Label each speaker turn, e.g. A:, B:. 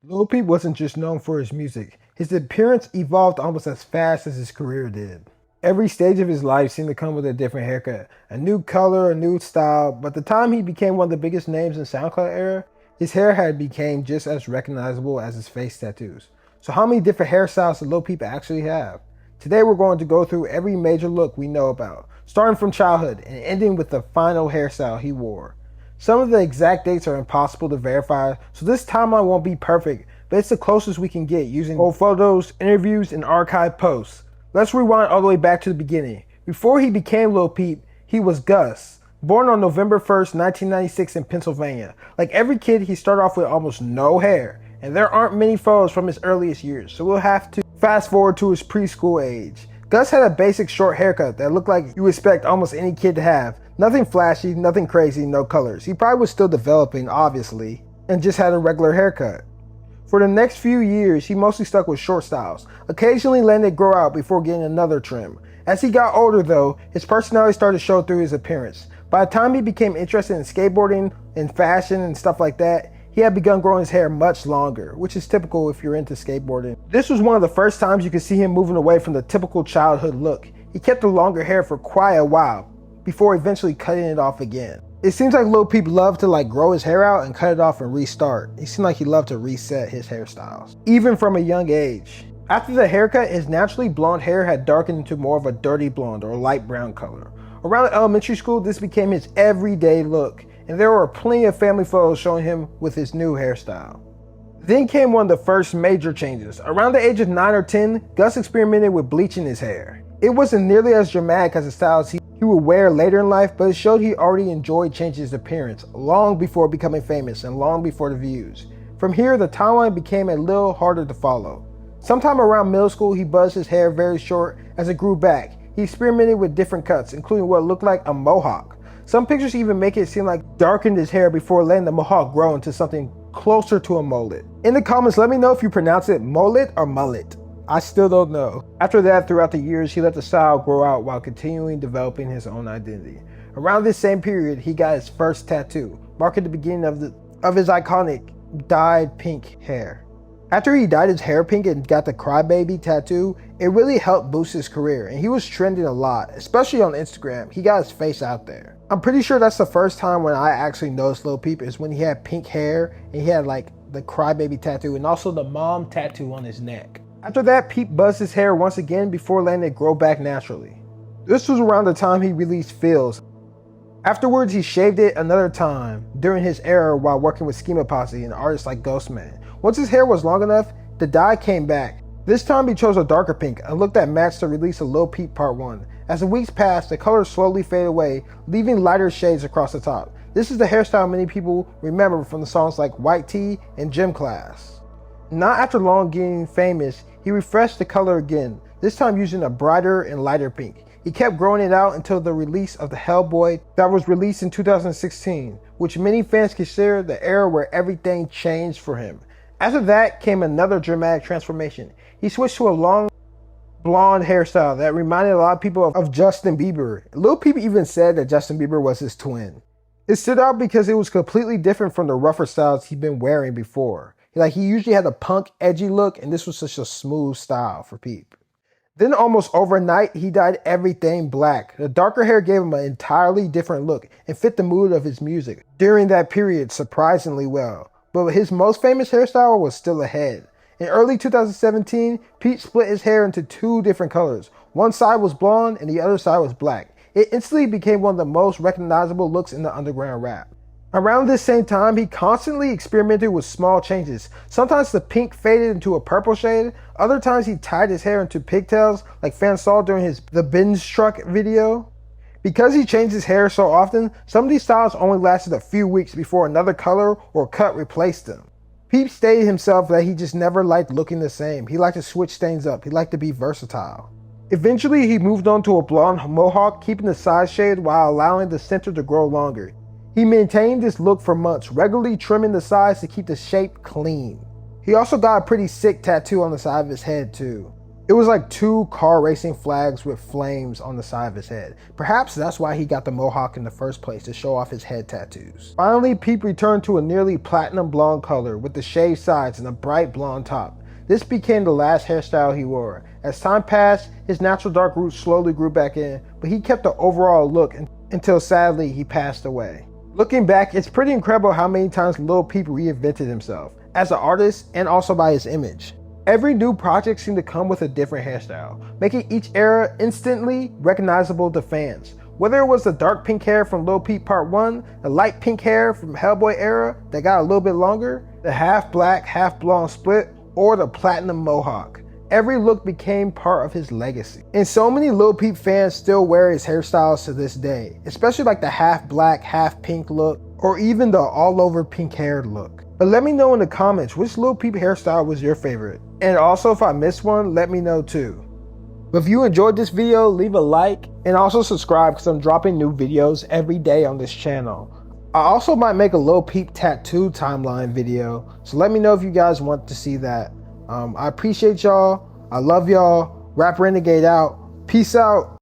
A: Lil Peep wasn't just known for his music. His appearance evolved almost as fast as his career did. Every stage of his life seemed to come with a different haircut, a new color, a new style, but the time he became one of the biggest names in SoundCloud era, his hair had become just as recognizable as his face tattoos. So how many different hairstyles did Lil Peep actually have? Today we're going to go through every major look we know about, starting from childhood and ending with the final hairstyle he wore. Some of the exact dates are impossible to verify, so this timeline won't be perfect, but it's the closest we can get using old photos, interviews, and archive posts. Let's rewind all the way back to the beginning. Before he became Lil Peep, he was Gus. Born on November 1st, 1996 in Pennsylvania. Like every kid, he started off with almost no hair, and there aren't many photos from his earliest years, so we'll have to fast forward to his preschool age. Gus had a basic short haircut that looked like you expect almost any kid to have. Nothing flashy, nothing crazy, no colors. He probably was still developing, obviously, and just had a regular haircut. For the next few years, he mostly stuck with short styles, occasionally letting it grow out before getting another trim. As he got older though, his personality started to show through his appearance. By the time he became interested in skateboarding and fashion and stuff like that, he had begun growing his hair much longer, which is typical if you're into skateboarding. This was one of the first times you could see him moving away from the typical childhood look. He kept the longer hair for quite a while, before eventually cutting it off again. It seems like Lil Peep loved to grow his hair out and cut it off and restart. He seemed like he loved to reset his hairstyles, even from a young age. After the haircut, his naturally blonde hair had darkened into more of a dirty blonde or light brown color. Around elementary school, this became his everyday look, and there were plenty of family photos showing him with his new hairstyle. Then came one of the first major changes. Around the age of 9 or 10, Gus experimented with bleaching his hair. It wasn't nearly as dramatic as the styles he would wear later in life, but it showed he already enjoyed changing his appearance long before becoming famous and long before the views. From here, the timeline became a little harder to follow. Sometime around middle school, he buzzed his hair very short as it grew back. He experimented with different cuts, including what looked like a mohawk. Some pictures even make it seem like darkened his hair before letting the mohawk grow into something closer to a mullet. In the comments, let me know if you pronounce it mullet or mullet. I still don't know. After that, throughout the years, he let the style grow out while continuing developing his own identity. Around this same period, he got his first tattoo, marking the beginning of his iconic dyed pink hair. After he dyed his hair pink and got the crybaby tattoo, it really helped boost his career, and he was trending a lot, especially on Instagram. He got his face out there. I'm pretty sure that's the first time when I actually noticed Lil Peep is when he had pink hair and he had the crybaby tattoo and also the mom tattoo on his neck. After that, Peep buzzed his hair once again before letting it grow back naturally. This was around the time he released Feels. Afterwards, he shaved it another time during his era while working with Schema Posse and artists like Ghostman. Once his hair was long enough, the dye came back. This time he chose a darker pink, a look that matched the release of Lil Peep Part 1. As the weeks passed, the colors slowly faded away, leaving lighter shades across the top. This is the hairstyle many people remember from the songs like White Tee and Gym Class. Not after long getting famous, he refreshed the color again, this time using a brighter and lighter pink. He kept growing it out until the release of the Hellboy that was released in 2016, which many fans consider the era where everything changed for him. After that came another dramatic transformation. He switched to a long blonde hairstyle that reminded a lot of people of Justin Bieber. Lil Peep even said that Justin Bieber was his twin. It stood out because it was completely different from the rougher styles he'd been wearing before. He usually had a punk, edgy look, and this was such a smooth style for Peep. Then almost overnight, he dyed everything black. The darker hair gave him an entirely different look and fit the mood of his music during that period surprisingly well. But his most famous hairstyle was still ahead. In early 2017, Peep split his hair into two different colors. One side was blonde and the other side was black. It instantly became one of the most recognizable looks in the underground rap. Around this same time, he constantly experimented with small changes. Sometimes the pink faded into a purple shade. Other times he tied his hair into pigtails like fans saw during the binge truck video. Because he changed his hair so often, some of these styles only lasted a few weeks before another color or cut replaced them. Peep stated himself that he just never liked looking the same. He liked to switch things up. He liked to be versatile. Eventually, he moved on to a blonde mohawk, keeping the side shade while allowing the center to grow longer. He maintained this look for months, regularly trimming the sides to keep the shape clean. He also got a pretty sick tattoo on the side of his head too. It was like two car racing flags with flames on the side of his head. Perhaps that's why he got the mohawk in the first place, to show off his head tattoos. Finally, Peep returned to a nearly platinum blonde color with the shaved sides and a bright blonde top. This became the last hairstyle he wore. As time passed, his natural dark roots slowly grew back in, but he kept the overall look until sadly he passed away. Looking back, it's pretty incredible how many times Lil Peep reinvented himself, as an artist and also by his image. Every new project seemed to come with a different hairstyle, making each era instantly recognizable to fans. Whether it was the dark pink hair from Lil Peep Part 1, the light pink hair from Hellboy era that got a little bit longer, the half black, half blonde split, or the platinum mohawk. Every look became part of his legacy. And so many Lil Peep fans still wear his hairstyles to this day, especially like the half black, half pink look, or even the all over pink haired look. But let me know in the comments which Lil Peep hairstyle was your favorite. And also if I missed one, let me know too. But if you enjoyed this video, leave a like and also subscribe because I'm dropping new videos every day on this channel. I also might make a Lil Peep tattoo timeline video, so let me know if you guys want to see that. I appreciate y'all. I love y'all. Rap Renegade out. Peace out.